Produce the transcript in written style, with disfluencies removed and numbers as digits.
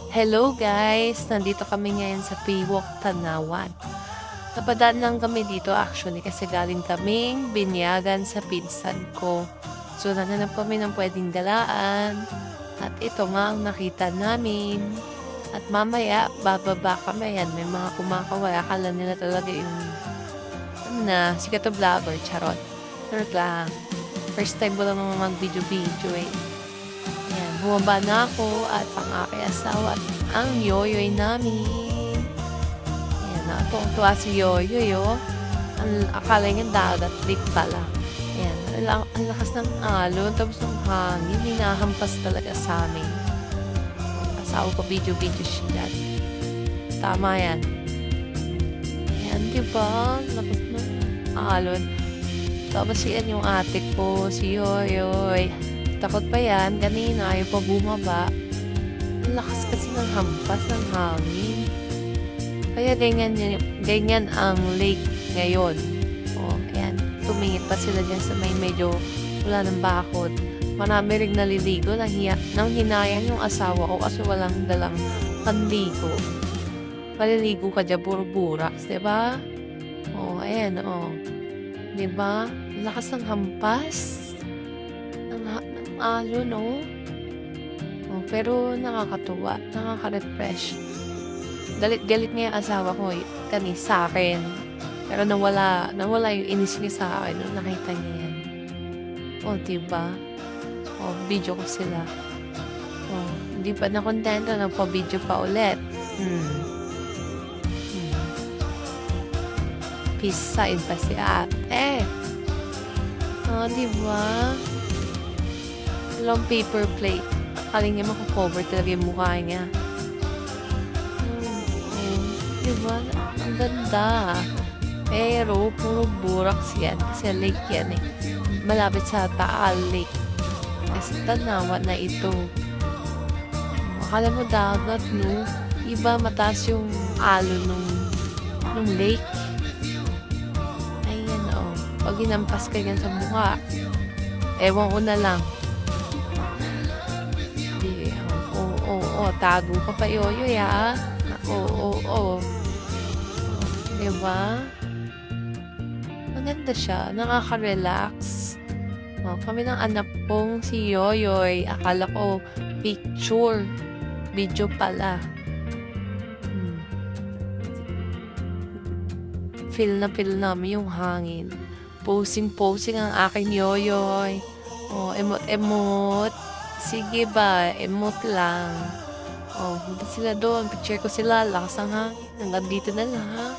Hello guys! Nandito kami ngayon sa Paywalk Tanawan. Napadaan lang kami dito actually kasi galing kaming binyagan sa pinsan ko. So nananap kami ng pwedeng galaan. At ito nga ang nakita namin. At mamaya bababa kami. Yan, may mga kumakaway. Akala nila talaga yung sikat na vlogger. Charot. Charot lang. First time ko lang naman mag-video-video eh. Ayan, bumaba na ako at ang aking asawa at ang yoyoy namin. Ayan, natuwa si yoyoy, oh. Akala niya dagat, lake pala. Ayan, ang lakas ng alon, tapos ng hangin, hinahampas talaga sa amin. Asawa ko, video-video siya. Tama yan. Ayan, diba? Lakas ng alon. Tapos yan yung ate ko, si yoyoy. Takot pa yan, kanina ayaw pa bumaba. Ang lakas kasi ng hampas ng hangin. Kaya ganyan ang lake ngayon. O, ayan, tumingin pa sila dyan sa may medyo wala ng bakod. Marami rin naliligo nang hinayang yung asawa ko kasi walang dalang panligo. Maliligo ka dyan, puro buraks, diba? O, ayan, o. Diba? Lakas ng hampas. Alon, no? Oh, pero nakakatuwa, nakaka-refresh. Galit niya yung asawa ko sa akin. Pero nawala yung inis niya sa akin nung nakita niya yan. Oh, diba? Oh, video ko sila. Oh, hindi pa nakontento, nagpa-video pa ulit. Peace sign pa si ate. Oh, diba? Long paper plate. Akaling niya makakover talaga yung mukha niya. Diba? Ang ganda. Pero, puro buraks yan. Kasi lake yan eh. Malapit sa Taal Lake. Kasi Tanawan na ito. Akala mo dagat, no? Iba mataas yung alon nung lake. Ayan, oh. Pag hinampas ka yan sa mukha, ewan ko na lang. Tago ka pa yoyoy, ha? Oo. Diba? Maganda siya. Nakaka-relax. Kami ng anak kong si yoyoy. Akala ko picture. Video pala. Feel namin yung hangin. Posing ang aking yoyoy. Oh, emot. Sige ba? Emote lang. Oh, punta sila doon. Picture ko sila. Lakas ng hangin. Hanggang dito na lang, ha?